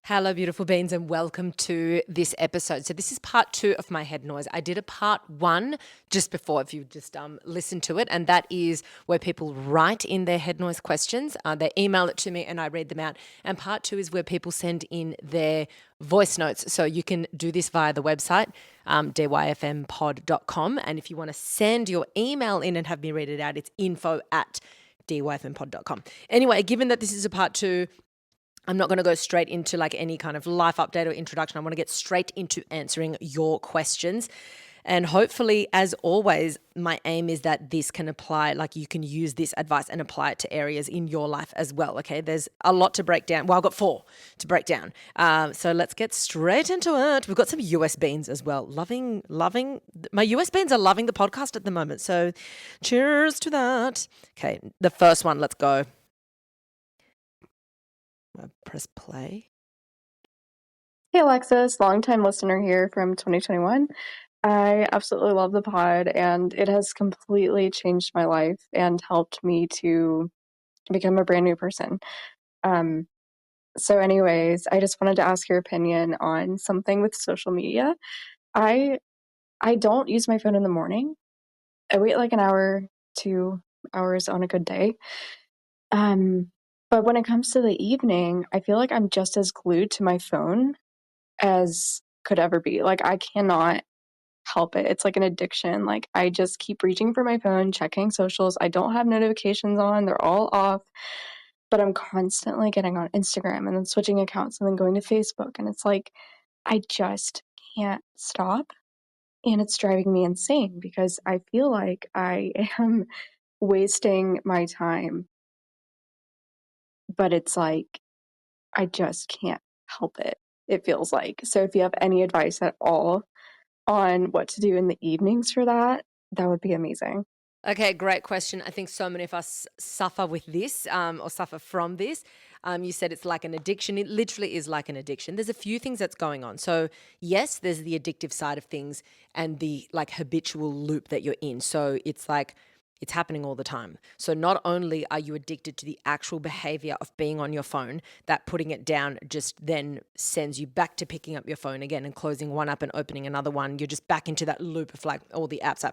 Hello, beautiful beings, and welcome to this episode. So this is part 2 of my head noise. I did a part 1 just before, if you just listen to it, and that is where people write in their head noise questions. They email it to me, and I read them out. And part 2 is where people send in their voice notes. So you can do this via the website, dyfmpod.com. And if you want to send your email in and have me read it out, it's info@dyfmpod.com. Anyway, given that this is a part 2, I'm not going to go straight into like any kind of life update or introduction. I want to get straight into answering your questions. And hopefully, as always, my aim is that this can apply, like you can use this advice and apply it to areas in your life as well. Okay, there's a lot to break down. Well, I've got 4 to break down. So let's get straight into it. We've got some US beans as well. Loving. My US beans are loving the podcast at the moment. So cheers to that. Okay, the first one, let's go. Press play. Hey Alexis, longtime listener here from 2021. I absolutely love the pod, and it has completely changed my life and helped me to become a brand new person. Anyways, I just wanted to ask your opinion on something with social media. I I don't use my phone in the morning. I wait like an hour, 2 hours on a good day. But when it comes to the evening, I feel like I'm just as glued to my phone as could ever be. Like, I cannot help it. It's like an addiction. Like, I just keep reaching for my phone, checking socials. I don't have notifications on, they're all off, but I'm constantly getting on Instagram and then switching accounts and then going to Facebook. And it's like, I just can't stop. And it's driving me insane because I feel like I am wasting my time, but it's like, I just can't help it. It feels like. So if you have any advice at all on what to do in the evenings for that, that would be amazing. Okay, great question. I think so many of us suffer with this or suffer from this. You said it's like an addiction. It literally is like an addiction. There's a few things that's going on. So, yes, there's the addictive side of things and the like habitual loop that you're in. So, it's like it's happening all the time. So, not only are you addicted to the actual behavior of being on your phone, that putting it down just then sends you back to picking up your phone again and closing one app and opening another one. You're just back into that loop of like all the apps.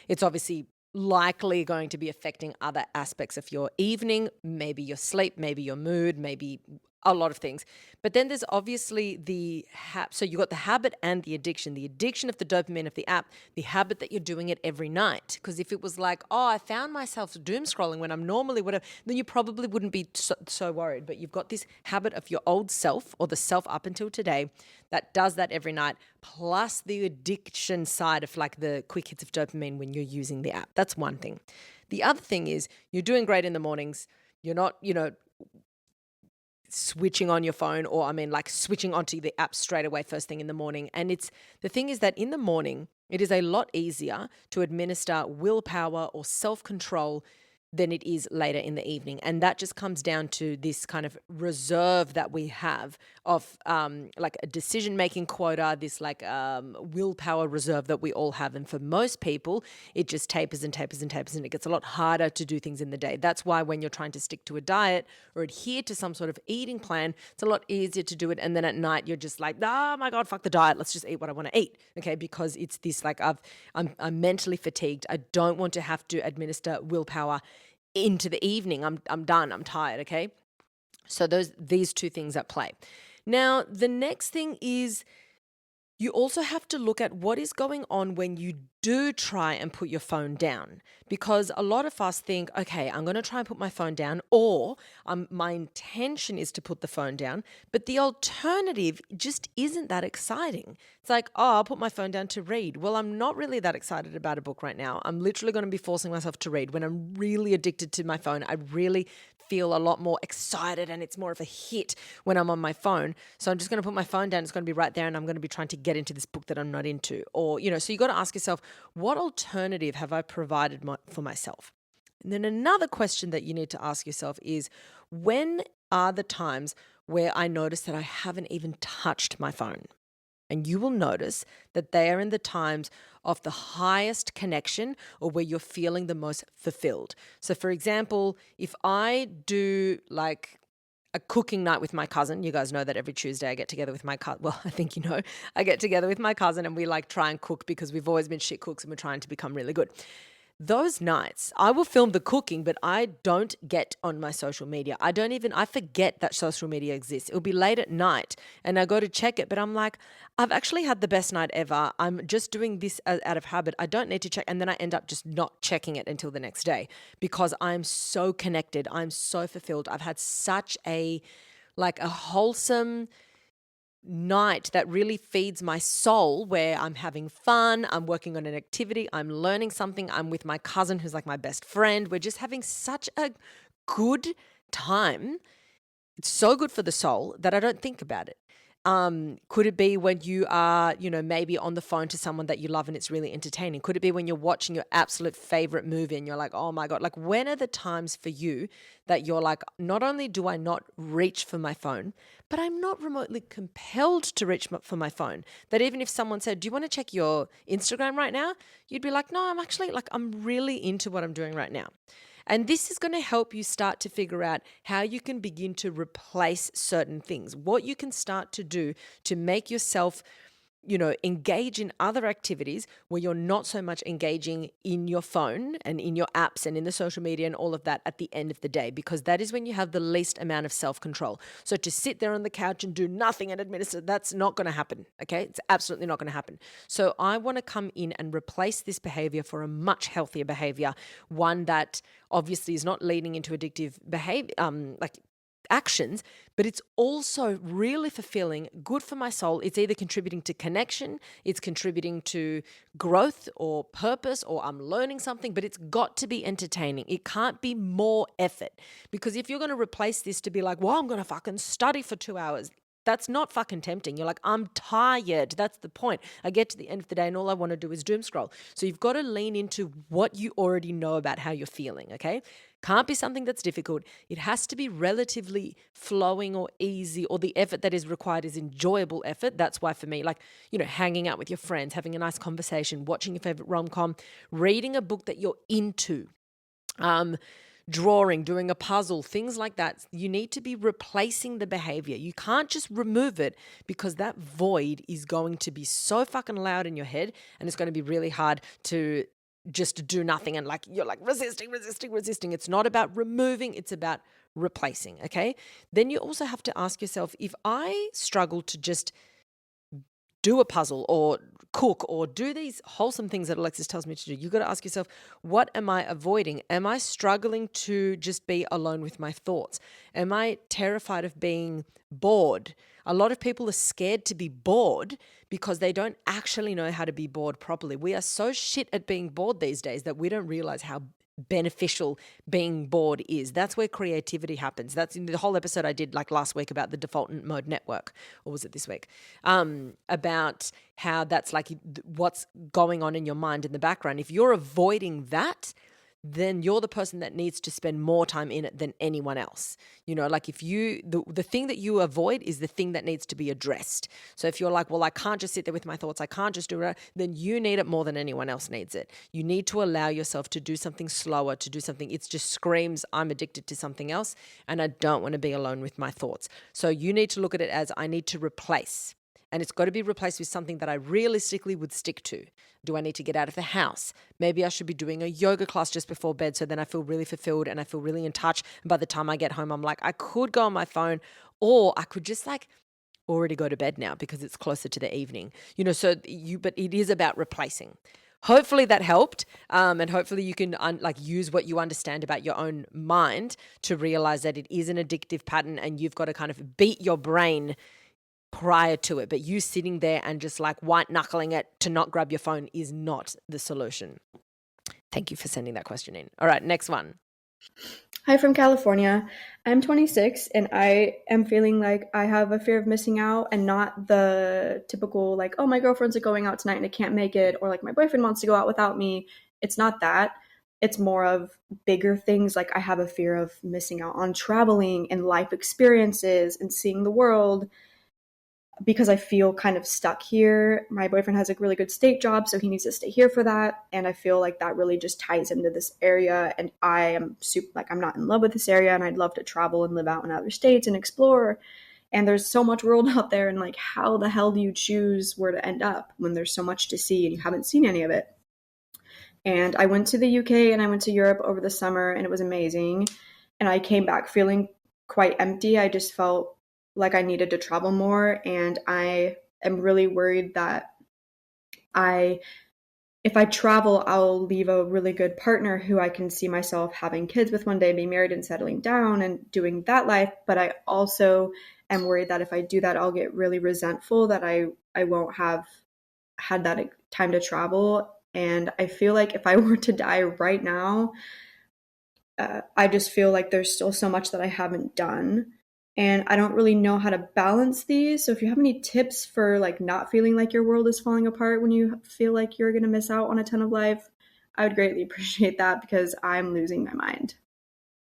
It's obviously likely going to be affecting other aspects of your evening, maybe your sleep, maybe your mood, maybe a lot of things. But then there's obviously so you got the habit and the addiction of the dopamine of the app, the habit that you're doing it every night. Because if it was like, oh, I found myself doom scrolling when I'm normally whatever, then you probably wouldn't be so worried. But you've got this habit of your old self or the self up until today that does that every night, plus the addiction side of like the quick hits of dopamine when you're using the app. That's one thing. The other thing is you're doing great in the mornings. You're not, switching on your phone or like switching onto the app straight away first thing in the morning. And the thing is that in the morning, it is a lot easier to administer willpower or self-control than it is later in the evening. And that just comes down to this kind of reserve that we have of like a decision-making quota, this like willpower reserve that we all have. And for most people, it just tapers and tapers and tapers, and it gets a lot harder to do things in the day. That's why when you're trying to stick to a diet or adhere to some sort of eating plan, it's a lot easier to do it. And then at night, you're just like, oh my God, fuck the diet. Let's just eat what I want to eat. Okay, because it's this like I'm mentally fatigued. I don't want to have to administer willpower into the evening. I'm done. I'm tired. Okay. So these two things at play. Now, the next thing is you also have to look at what is going on when you do try and put your phone down. Because a lot of us think, okay, I'm going to try and put my phone down, or my intention is to put the phone down, but the alternative just isn't that exciting. It's like, oh, I'll put my phone down to read. Well, I'm not really that excited about a book right now. I'm literally going to be forcing myself to read. When I'm really addicted to my phone, I really feel a lot more excited and it's more of a hit when I'm on my phone. So I'm just going to put my phone down. It's going to be right there and I'm going to be trying to get into this book that I'm not into. Or, so you got to ask yourself, what alternative have I provided for myself? And then another question that you need to ask yourself is, when are the times where I notice that I haven't even touched my phone? And you will notice that they are in the times of the highest connection or where you're feeling the most fulfilled. So, for example, if I do like a cooking night with my cousin. You guys know that every Tuesday I get together with my cousin. Well, I think you know, I get together with my cousin and we like try and cook because we've always been shit cooks and we're trying to become really good. Those nights, I will film the cooking, but I don't get on my social media. I forget that social media exists. It'll be late at night and I go to check it, but I'm like, I've actually had the best night ever. I'm just doing this out of habit. I don't need to check. And then I end up just not checking it until the next day because I'm so connected. I'm so fulfilled. I've had such a wholesome night that really feeds my soul where I'm having fun, I'm working on an activity, I'm learning something, I'm with my cousin who's like my best friend. We're just having such a good time. It's so good for the soul that I don't think about it. Could it be when you are, maybe on the phone to someone that you love and it's really entertaining? Could it be when you're watching your absolute favorite movie and you're like, oh my God, like when are the times for you that you're like, not only do I not reach for my phone, but I'm not remotely compelled to reach for my phone? That even if someone said, do you want to check your Instagram right now? You'd be like, no, I'm really into what I'm doing right now. And this is going to help you start to figure out how you can begin to replace certain things, what you can start to do to make yourself, engage in other activities where you're not so much engaging in your phone and in your apps and in the social media and all of that at the end of the day, because that is when you have the least amount of self-control. So to sit there on the couch and do nothing and administer, that's not going to happen. Okay. It's absolutely not going to happen. So I want to come in and replace this behavior for a much healthier behavior, one that obviously is not leading into addictive behavior, actions, but it's also really fulfilling, good for my soul. It's either contributing to connection, it's contributing to growth or purpose, or I'm learning something, but it's got to be entertaining. It can't be more effort, because if you're going to replace this to be like, well, I'm going to fucking study for 2 hours, that's not fucking tempting. You're like, I'm tired. That's the point. I get to the end of the day and all I want to do is doom scroll. So you've got to lean into what you already know about how you're feeling, okay? Can't be something that's difficult. It has to be relatively flowing or easy, or the effort that is required is enjoyable effort. That's why for me, hanging out with your friends, having a nice conversation, watching your favorite rom-com, reading a book that you're into, drawing, doing a puzzle, things like that. You need to be replacing the behavior. You can't just remove it, because that void is going to be so fucking loud in your head and it's going to be really hard to just do nothing and you're resisting. It's not about removing, it's about replacing, okay? Then you also have to ask yourself, if I struggle to just do a puzzle or cook or do these wholesome things that Alexis tells me to do, you got to ask yourself, what am I avoiding? Am I struggling to just be alone with my thoughts? Am I terrified of being bored? A lot of people are scared to be bored because they don't actually know how to be bored properly. We are so shit at being bored these days that we don't realize how beneficial being bored is. That's where creativity happens. That's in the whole episode I did last week about the default mode network, or was it this week? About how that's what's going on in your mind in the background. If you're avoiding that, then you're the person that needs to spend more time in it than anyone else. If you, the thing that you avoid is the thing that needs to be addressed. So if you're like, well, I can't just sit there with my thoughts, I can't just do it, then you need it more than anyone else needs it. You need to allow yourself to do something slower, to do something. It just screams, I'm addicted to something else and I don't want to be alone with my thoughts. So you need to look at it as, I need to replace. And it's got to be replaced with something that I realistically would stick to. Do I need to get out of the house? Maybe I should be doing a yoga class just before bed, so then I feel really fulfilled and I feel really in touch. And by the time I get home, I'm like, I could go on my phone, or I could just already go to bed now because it's closer to the evening. But it is about replacing. Hopefully that helped, and hopefully you can use what you understand about your own mind to realize that it is an addictive pattern and you've got to kind of beat your brain prior to it. But you sitting there and just white knuckling it to not grab your phone is not the solution. Thank you for sending that question in. All right, next one. Hi from California. I'm 26 and I am feeling like I have a fear of missing out, and not the typical oh, my girlfriends are going out tonight and I can't make it, or my boyfriend wants to go out without me. It's not that. It's more of bigger things. I have a fear of missing out on traveling and life experiences and seeing the world. because I feel kind of stuck here. My boyfriend has a really good state job, so he needs to stay here for that. And I feel like that really just ties into this area. And I am super, like, I'm not in love with this area, and I'd love to travel and live out in other states and explore. And there's so much world out there. And like, how the hell do you choose where to end up when there's so much to see and you haven't seen any of it? And I went to the UK and I went to Europe over the summer, and it was amazing. And I came back feeling quite empty. I just felt like I needed to travel more. And I am really worried that I, if I travel, I'll leave a really good partner who I can see myself having kids with one day, being married and settling down and doing that life. But I also am worried that if I do that, I'll get really resentful that I won't have had that time to travel. And I feel like if I were to die right now, I just feel like there's still so much that I haven't done. And I don't really know how to balance these. So if you have any tips for like not feeling like your world is falling apart when you feel like you're going to miss out on a ton of life, I would greatly appreciate that because I'm losing my mind.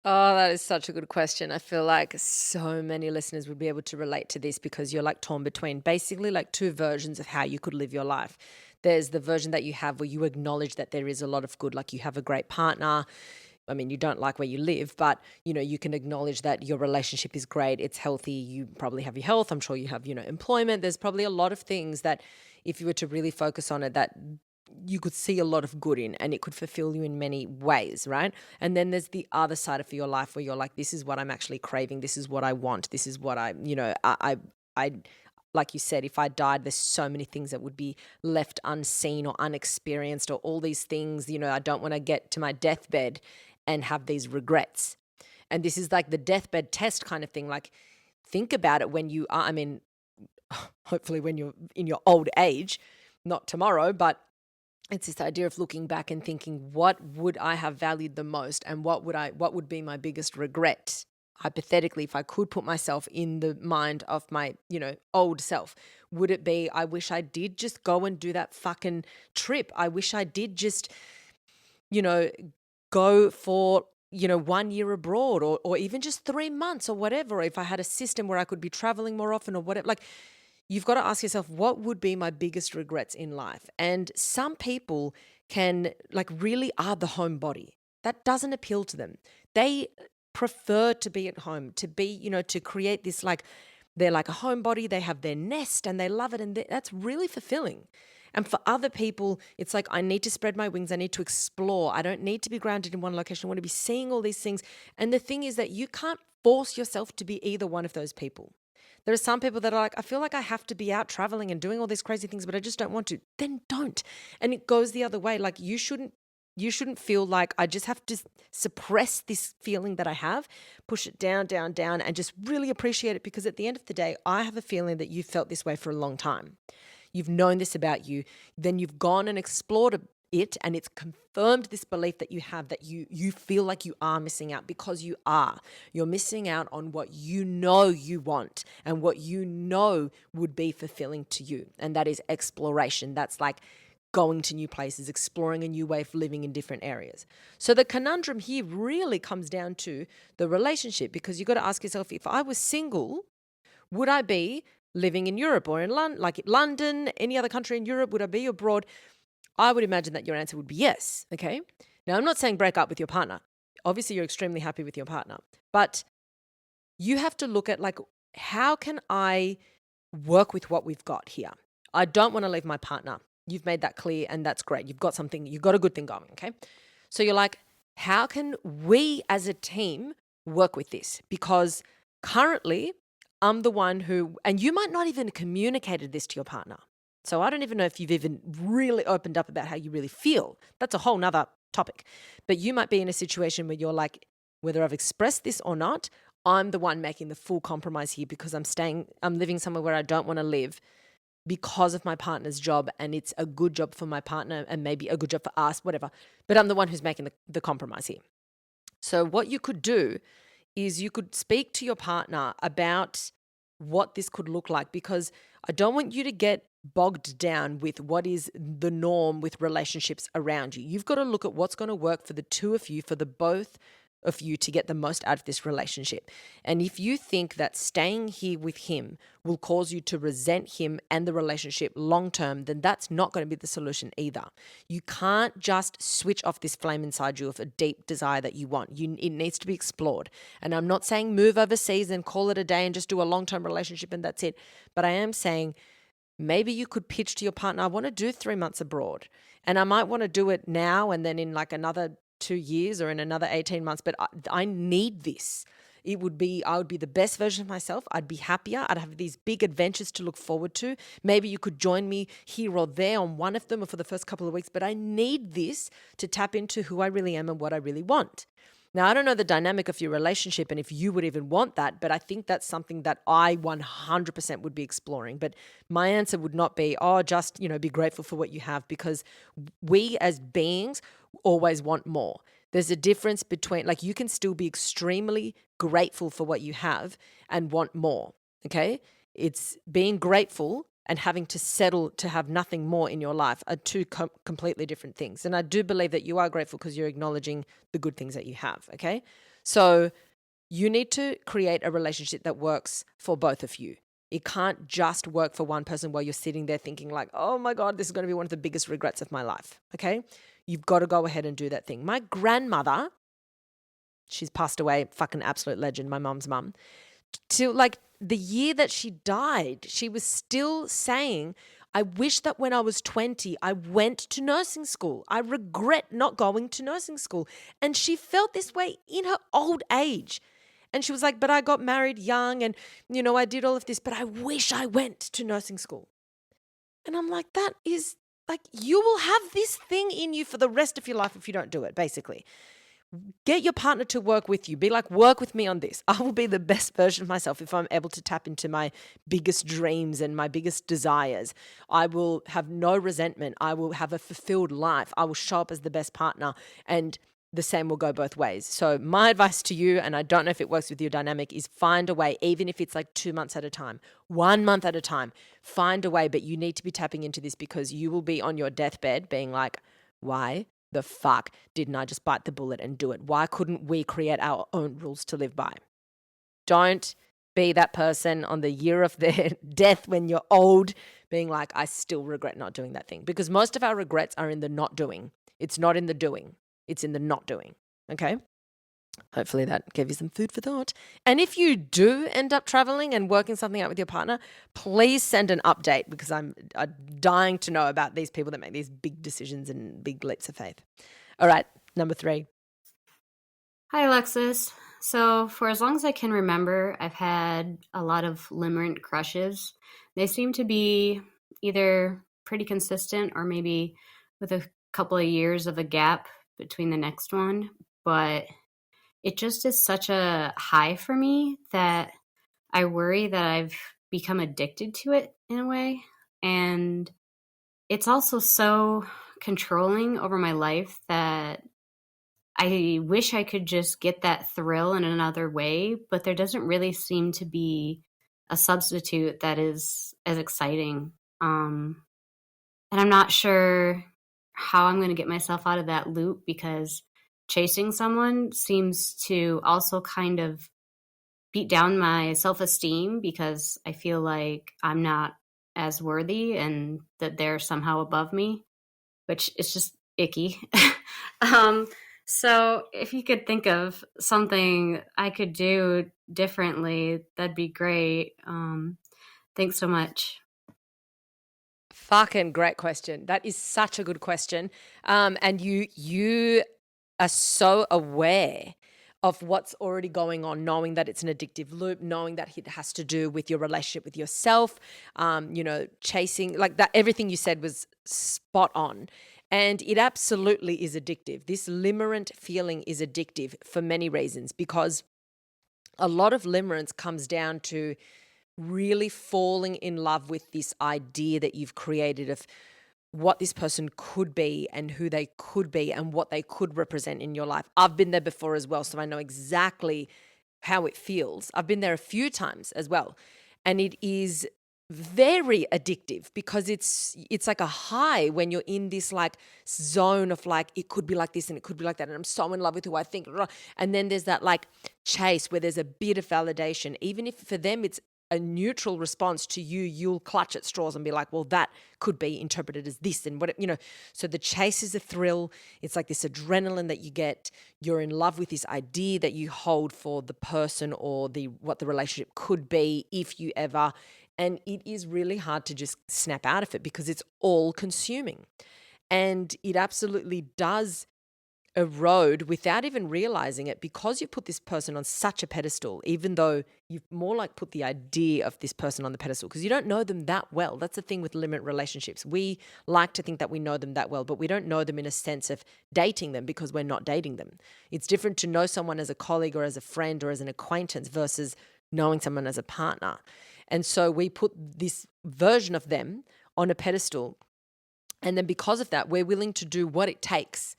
Oh, that is such a good question. I feel like so many listeners would be able to relate to this because you're like torn between basically like two versions of how you could live your life. There's the version that you have where you acknowledge that there is a lot of good, like you have a great partner. I mean, you don't like where you live, but you can acknowledge that your relationship is great, it's healthy, you probably have your health, I'm sure you have, employment. There's probably a lot of things that if you were to really focus on it, that you could see a lot of good in and it could fulfill you in many ways, right? And then there's the other side of your life where you're like, this is what I'm actually craving, this is what I want, this is what I like you said, if I died, there's so many things that would be left unseen or unexperienced or all these things, I don't want to get to my deathbed and have these regrets. And this is like the deathbed test kind of thing. Like, think about it when you are, I mean, hopefully when you're in your old age, not tomorrow, but it's this idea of looking back and thinking, what would I have valued the most and what would be my biggest regret? Hypothetically, if I could put myself in the mind of my, old self, would it be, I wish I did just go and do that fucking trip. I wish I did just, you know, go for 1 year abroad or even just 3 months or whatever, if I had a system where I could be traveling more often or whatever. Like, you've got to ask yourself, what would be my biggest regrets in life? And some people can like really are the homebody. That doesn't appeal to them. They prefer to be at home, to be, to create this, like, they're like a homebody, they have their nest and they love it, and that's really fulfilling. And for other people, it's like, I need to spread my wings. I need to explore. I don't need to be grounded in one location. I want to be seeing all these things. And the thing is that you can't force yourself to be either one of those people. There are some people that are like, I feel like I have to be out traveling and doing all these crazy things, but I just don't want to. Then don't. And it goes the other way. Like, you shouldn't feel like I just have to suppress this feeling that I have, push it down, down, down, and just really appreciate it, because at the end of the day, I have a feeling that you've felt this way for a long time. You've known this about you, then you've gone and explored it, and it's confirmed this belief that you have, that you feel like you are missing out, because you are. You're missing out on what you know you want and what you know would be fulfilling to you, and that is exploration. That's like going to new places, exploring a new way of living in different areas. So the conundrum here really comes down to the relationship, because you've got to ask yourself, if I was single, would I be living in Europe or in London, any other country in Europe? Would I be abroad? I would imagine that your answer would be yes. Okay. Now, I'm not saying break up with your partner. Obviously, you're extremely happy with your partner, but you have to look at, like, how can I work with what we've got here? I don't want to leave my partner. You've made that clear, and that's great. You've got a good thing going. Okay. So you're like, how can we as a team work with this? Because currently, I'm the one who, and you might not even communicated this to your partner. So I don't even know if you've even really opened up about how you really feel. That's a whole nother topic. But you might be in a situation where you're like, whether I've expressed this or not, I'm the one making the full compromise here, because I'm living somewhere where I don't want to live because of my partner's job, and it's a good job for my partner and maybe a good job for us, whatever. But I'm the one who's making the compromise here. So what you could do is you could speak to your partner about what this could look like, because I don't want you to get bogged down with what is the norm with relationships around you. You've got to look at what's going to work for the two of you, for the both of you to get the most out of this relationship. And if you think that staying here with him will cause you to resent him and the relationship long term, then that's not going to be the solution either. You can't just switch off this flame inside you of a deep desire that you want. It needs to be explored. And I'm not saying move overseas and call it a day and just do a long-term relationship and that's it. But I am saying maybe you could pitch to your partner, I want to do 3 months abroad. And I might want to do it now and then in like another 2 years or in another 18 months, but I need this. I would be the best version of myself. I'd be happier. I'd have these big adventures to look forward to. Maybe you could join me here or there on one of them or for the first couple of weeks, but I need this to tap into who I really am and what I really want. Now, I don't know the dynamic of your relationship and if you would even want that, but I think that's something that I 100% would be exploring. But my answer would not be, just, be grateful for what you have, because we as beings always want more. There's a difference between, you can still be extremely grateful for what you have and want more, okay? It's being grateful and having to settle to have nothing more in your life are two completely different things. And I do believe that you are grateful because you're acknowledging the good things that you have, okay? So you need to create a relationship that works for both of you. It can't just work for one person while you're sitting there thinking like, oh my God, this is going to be one of the biggest regrets of my life, okay? You've got to go ahead and do that thing. My grandmother, she's passed away, fucking absolute legend, my mom's mum, to the year that she died, she was still saying, I wish that when I was 20, I went to nursing school. I regret not going to nursing school. And she felt this way in her old age. And she was like, but I got married young and, I did all of this, but I wish I went to nursing school. And I'm like, that is you will have this thing in you for the rest of your life if you don't do it, basically. Get your partner to work with you. Be like, work with me on this. I will be the best version of myself if I'm able to tap into my biggest dreams and my biggest desires. I will have no resentment. I will have a fulfilled life. I will show up as the best partner, and the same will go both ways. So my advice to you, and I don't know if it works with your dynamic, is find a way, even if it's 2 months at a time, 1 month at a time, find a way. But you need to be tapping into this because you will be on your deathbed being like, why the fuck didn't I just bite the bullet and do it? Why couldn't we create our own rules to live by? Don't be that person on the year of their death when you're old being like, I still regret not doing that thing. Because most of our regrets are in the not doing. It's not in the doing. It's in the not doing. Okay? Hopefully that gave you some food for thought. And if you do end up traveling and working something out with your partner, please send an update because I'm dying to know about these people that make these big decisions and big leaps of faith. All right, number 3. Hi, Alexis. So for as long as I can remember, I've had a lot of limerent crushes. They seem to be either pretty consistent or maybe with a couple of years of a gap between the next one. But it just is such a high for me that I worry that I've become addicted to it in a way. And it's also so controlling over my life that I wish I could just get that thrill in another way, but there doesn't really seem to be a substitute that is as exciting. And I'm not sure how I'm going to get myself out of that loop because chasing someone seems to also kind of beat down my self-esteem because I feel like I'm not as worthy and that they're somehow above me, which is just icky. So if you could think of something I could do differently, that'd be great. Thanks so much. Fucking great question. That is such a good question. And you are so aware of what's already going on, knowing that it's an addictive loop, knowing that it has to do with your relationship with yourself, chasing, that everything you said was spot on. And it absolutely is addictive. This limerent feeling is addictive for many reasons because a lot of limerence comes down to really falling in love with this idea that you've created of what this person could be and who they could be and what they could represent in your life. I've been there before as well, so I know exactly how it feels. I've been there a few times as well. And it is very addictive because it's like a high when you're in this like zone of like it could be like this and it could be like that and I'm so in love with who I think, and then there's that like chase where there's a bit of validation. Even if for them it's a neutral response to you, you'll clutch at straws and be like, well, that could be interpreted as this and what, so the chase is a thrill. It's like this adrenaline that you get. You're in love with this idea that you hold for the person or what the relationship could be if you ever. And it is really hard to just snap out of it because it's all consuming. And it absolutely does erode without even realizing it because you put this person on such a pedestal, even though you've more like put the idea of this person on the pedestal because you don't know them that well. That's the thing with limit relationships. We like to think that we know them that well, but we don't know them in a sense of dating them because we're not dating them. It's different to know someone as a colleague or as a friend or as an acquaintance versus knowing someone as a partner. And so we put this version of them on a pedestal. And then because of that, we're willing to do what it takes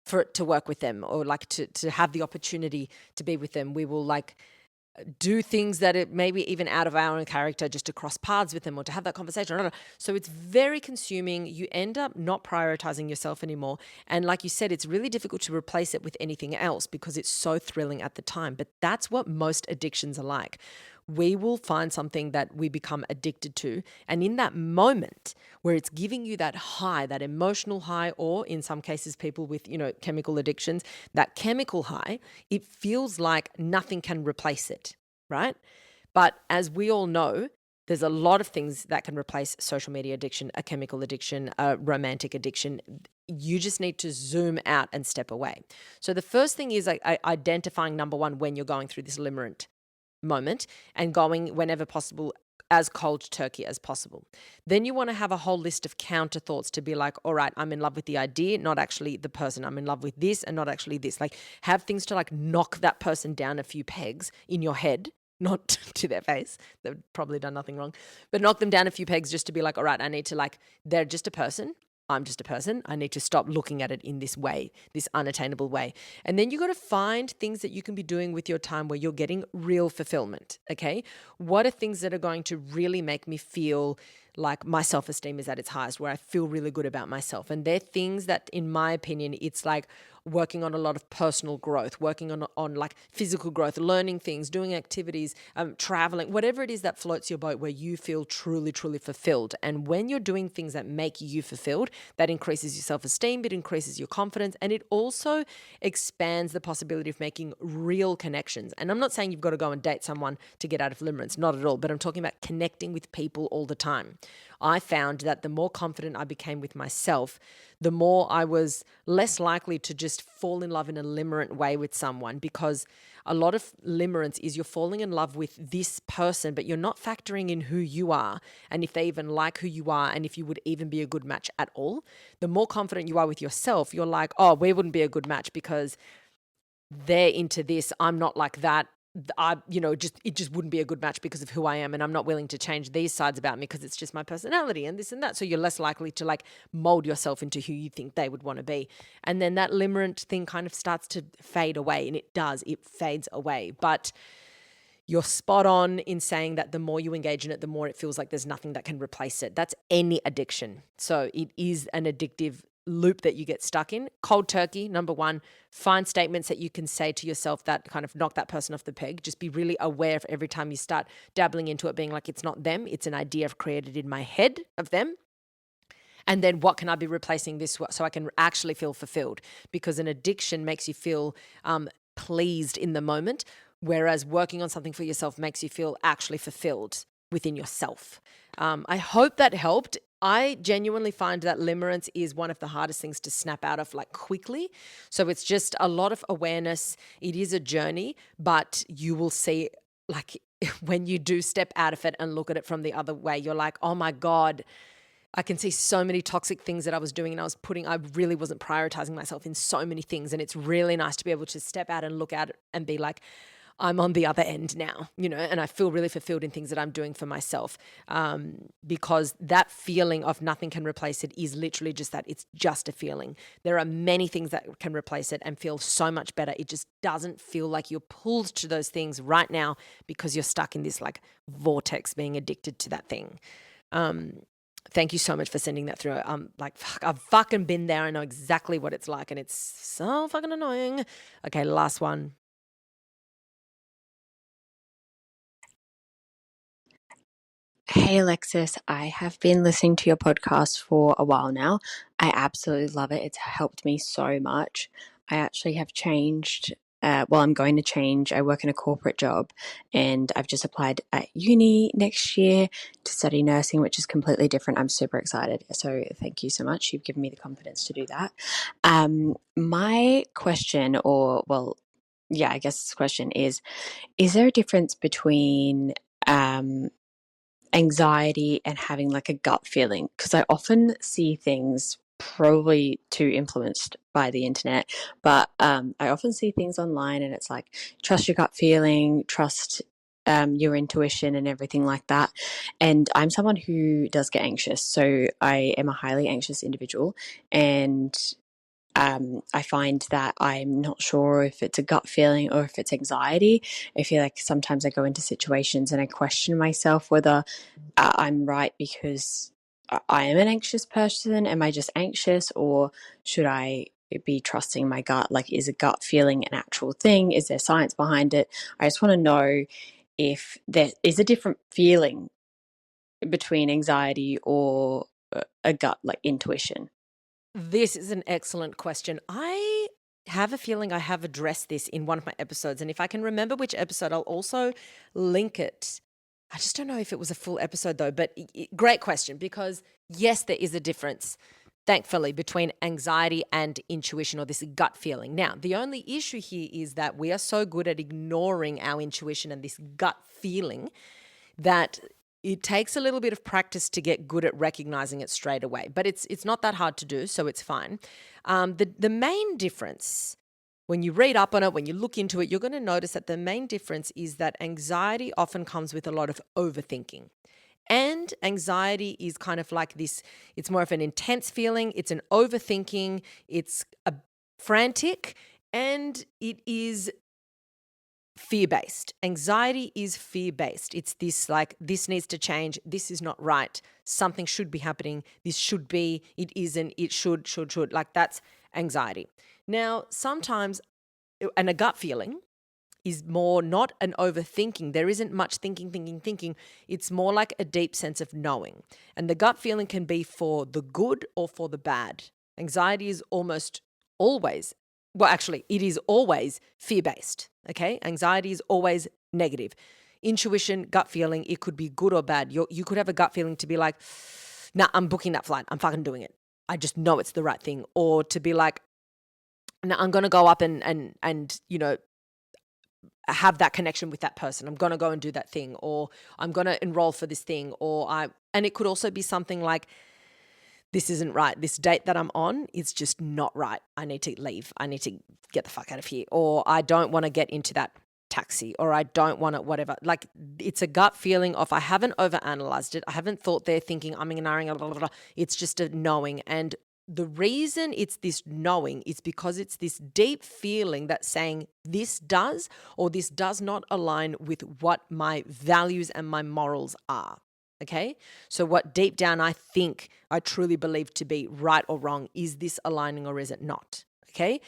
for it to work with them or like to have the opportunity to be with them. We will like do things that it maybe even out of our own character just to cross paths with them or to have that conversation. So it's very consuming. You end up not prioritizing yourself anymore. And like you said, it's really difficult to replace it with anything else because it's so thrilling at the time. But that's what most addictions are like. We will find something that we become addicted to. And in that moment where it's giving you that high, that emotional high, or in some cases, people with, chemical addictions, that chemical high, it feels like nothing can replace it, right? But as we all know, there's a lot of things that can replace social media addiction, a chemical addiction, a romantic addiction. You just need to zoom out and step away. So the first thing is identifying, number one, when you're going through this limerent moment and going whenever possible as cold turkey as possible. Then you want to have a whole list of counter thoughts to be like, all right, I'm in love with the idea, not actually the person. I'm in love with this and not actually this. Like have things to like knock that person down a few pegs in your head, not to their face. They've probably done nothing wrong, but knock them down a few pegs just to be like, all right, I need to like, they're just a person. I'm just a person. I need to stop looking at it in this way, this unattainable way. And then you got to find things that you can be doing with your time where you're getting real fulfillment. Okay. What are things that are going to really make me feel like my self-esteem is at its highest, where I feel really good about myself? And they're things that, in my opinion, it's like working on a lot of personal growth, working on like physical growth, learning things, doing activities, traveling, whatever it is that floats your boat where you feel truly, truly fulfilled. And when you're doing things that make you fulfilled, that increases your self-esteem, it increases your confidence, and it also expands the possibility of making real connections. And I'm not saying you've got to go and date someone to get out of limerence, not at all, but I'm talking about connecting with people all the time. I found that the more confident I became with myself, the more I was less likely to just fall in love in a limerent way with someone, because a lot of limerence is you're falling in love with this person, but you're not factoring in who you are and if they even like who you are and if you would even be a good match at all. The more confident you are with yourself, you're like, oh, we wouldn't be a good match because they're into this. I'm not like that. It just wouldn't be a good match because of who I am, and I'm not willing to change these sides about me because it's just my personality and this and that. So you're less likely to like mold yourself into who you think they would want to be. And then that limerent thing kind of starts to fade away, and it fades away. But you're spot on in saying that the more you engage in it, the more it feels like there's nothing that can replace it. That's any addiction. So it is an addictive loop that you get stuck in. Cold turkey, number one, find statements that you can say to yourself that kind of knock that person off the peg. Just be really aware of every time you start dabbling into it being like, it's not them, it's an idea I've created in my head of them. And then what can I be replacing this so I can actually feel fulfilled? Because an addiction makes you feel pleased in the moment, whereas working on something for yourself makes you feel actually fulfilled within yourself. I hope that helped. I genuinely find that limerence is one of the hardest things to snap out of like quickly. So it's just a lot of awareness. It is a journey, but you will see like when you do step out of it and look at it from the other way, you're like, oh my God, I can see so many toxic things that I was doing and I really wasn't prioritizing myself in so many things. And it's really nice to be able to step out and look at it and be like, I'm on the other end now, and I feel really fulfilled in things that I'm doing for myself, because that feeling of nothing can replace it is literally just that. It's just a feeling. There are many things that can replace it and feel so much better. It just doesn't feel like you're pulled to those things right now because you're stuck in this like vortex being addicted to that thing. Thank you so much for sending that through. Like, fuck, I've fucking been there. I know exactly what it's like, and it's so fucking annoying. Okay, last one. Hey Alexis, I have been listening to your podcast for a while now. I absolutely love it. It's helped me so much. I actually have changed. I'm going to change. I work in a corporate job and I've just applied at uni next year to study nursing, which is completely different. I'm super excited. So thank you so much. You've given me the confidence to do that. My question, I guess this question is there a difference between anxiety and having like a gut feeling? Because I often see things, probably too influenced by the internet, but I often see things online and it's like, trust your gut feeling, trust your intuition and everything like that. And I'm someone who does get anxious. So I am a highly anxious individual, and I find that I'm not sure if it's a gut feeling or if it's anxiety. I feel like sometimes I go into situations and I question myself whether I'm right because I am an anxious person. Am I just anxious, or should I be trusting my gut? Like, is a gut feeling an actual thing? Is there science behind it? I just want to know if there is a different feeling between anxiety or a gut, like intuition. This is an excellent question. I have a feeling I have addressed this in one of my episodes. And if I can remember which episode, I'll also link it. I just don't know if it was a full episode though, but great question, because yes, there is a difference, thankfully, between anxiety and intuition, or this gut feeling. Now, the only issue here is that we are so good at ignoring our intuition and this gut feeling that it takes a little bit of practice to get good at recognizing it straight away, but it's not that hard to do, so it's fine. The main difference, when you read up on it, when you look into it, you're going to notice that the main difference is that anxiety often comes with a lot of overthinking. And anxiety is kind of like this, it's more of an intense feeling, it's an overthinking, it's a frantic, and it is fear-based. Anxiety is fear-based. It's this like, this needs to change, this is not right, something should be happening, this should be, it isn't, it should. Like, that's anxiety. Now, sometimes, and a gut feeling is more not an overthinking. There isn't much thinking. It's more like a deep sense of knowing. And the gut feeling can be for the good or for the bad. Anxiety is almost always, it is always fear-based, okay? Anxiety is always negative. Intuition, gut feeling, it could be good or bad. You could have a gut feeling to be like, nah, I'm booking that flight. I'm fucking doing it. I just know it's the right thing. Or to be like, nah, I'm going to go up and have that connection with that person. I'm going to go and do that thing, or I'm going to enroll for this thing, and it could also be something like, this isn't right. This date that I'm on is just not right. I need to leave. I need to get the fuck out of here. Or I don't want to get into that taxi, or I don't want to whatever. Like, it's a gut feeling of, I haven't overanalyzed it. I haven't thought they're thinking, I'm ignoring, blah, blah, blah. It's just a knowing. And the reason it's this knowing is because it's this deep feeling that's saying this does or this does not align with what my values and my morals are. Okay, so what deep down I think, I truly believe to be right or wrong, is this aligning or is it not? Okay,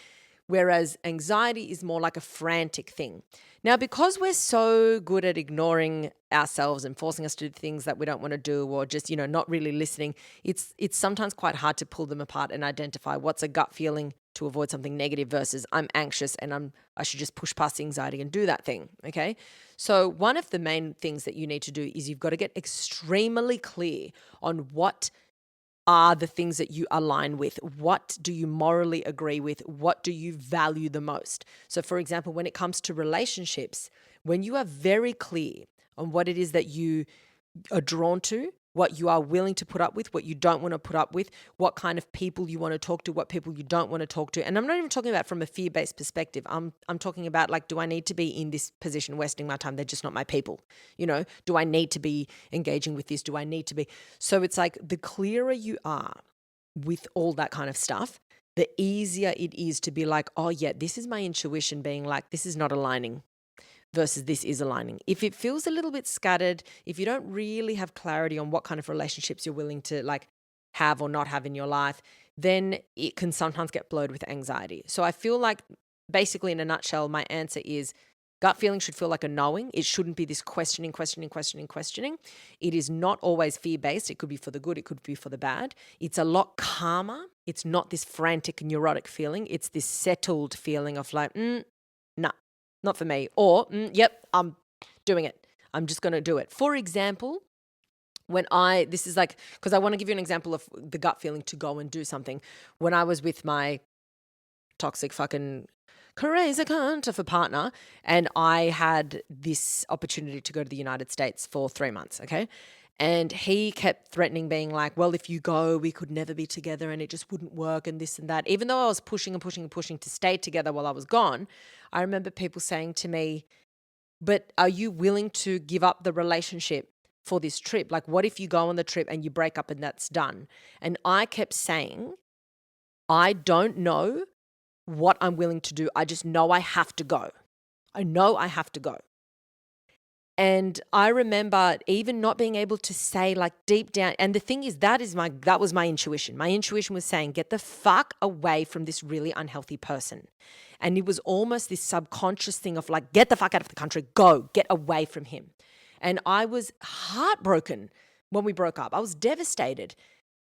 whereas anxiety is more like a frantic thing. Now, because we're so good at ignoring ourselves and forcing us to do things that we don't want to do, or just, not really listening, it's sometimes quite hard to pull them apart and identify what's a gut feeling to avoid something negative versus I'm anxious and I should just push past the anxiety and do that thing, okay? So one of the main things that you need to do is you've got to get extremely clear on what are the things that you align with. What do you morally agree with? What do you value the most? So for example, when it comes to relationships, when you are very clear on what it is that you are drawn to, what you are willing to put up with, what you don't want to put up with, what kind of people you want to talk to, what people you don't want to talk to. And I'm not even talking about from a fear-based perspective. I'm talking about like, do I need to be in this position wasting my time? They're just not my people. You know, do I need to be engaging with this? Do I need to be? So it's like the clearer you are with all that kind of stuff, the easier it is to be like, oh yeah, this is my intuition being like, this is not aligning versus this is aligning. If it feels a little bit scattered, if you don't really have clarity on what kind of relationships you're willing to like have or not have in your life, then it can sometimes get blurred with anxiety. So I feel like basically in a nutshell, my answer is gut feeling should feel like a knowing. It shouldn't be this questioning. It is not always fear-based. It could be for the good. It could be for the bad. It's a lot calmer. It's not this frantic, neurotic feeling. It's this settled feeling of like, nah, not for me. Or, yep, I'm doing it. I'm just going to do it. For example, this is like, because I want to give you an example of the gut feeling to go and do something. When I was with my toxic fucking crazy cunt of a partner, and I had this opportunity to go to the United States for 3 months, okay? And he kept threatening, being like, well, if you go, we could never be together and it just wouldn't work and this and that. Even though I was pushing to stay together while I was gone, I remember people saying to me, but are you willing to give up the relationship for this trip? Like, what if you go on the trip and you break up and that's done? And I kept saying, I don't know what I'm willing to do. I just know I have to go. I know I have to go. And I remember even not being able to say like deep down, and the thing is that was my intuition. My intuition was saying, get the fuck away from this really unhealthy person. And it was almost this subconscious thing of like, get the fuck out of the country, go, get away from him. And I was heartbroken when we broke up. I was devastated,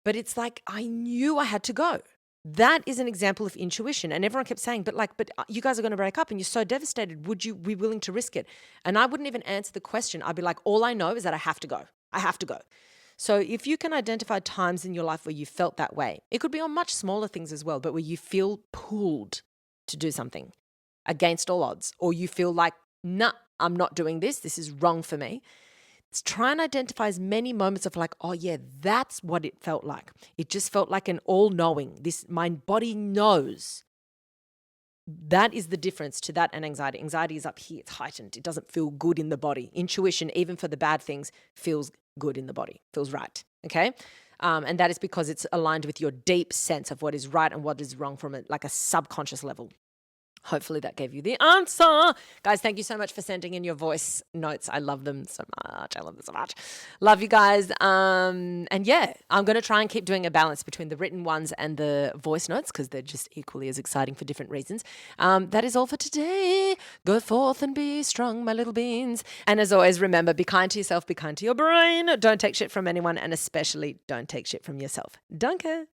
but it's like, I knew I had to go. That is an example of intuition. And everyone kept saying, but you guys are going to break up and you're so devastated. Would you be willing to risk it? And I wouldn't even answer the question. I'd be like, all I know is that I have to go. I have to go. So if you can identify times in your life where you felt that way, it could be on much smaller things as well, but where you feel pulled to do something against all odds, or you feel like, nah, I'm not doing this. This is wrong for me. Try and identify as many moments of like, oh yeah, that's what it felt like. It just felt like an all-knowing. My body knows. That is the difference to that and anxiety. Anxiety is up here. It's heightened. It doesn't feel good in the body. Intuition, even for the bad things, feels good in the body. Feels right. Okay? And that is because it's aligned with your deep sense of what is right and what is wrong from like a subconscious level. Hopefully that gave you the answer. Guys, thank you so much for sending in your voice notes. I love them so much. Love you guys. And yeah, I'm going to try and keep doing a balance between the written ones and the voice notes because they're just equally as exciting for different reasons. That is all for today. Go forth and be strong, my little beans. And as always, remember, be kind to yourself, be kind to your brain. Don't take shit from anyone, and especially don't take shit from yourself. Danke.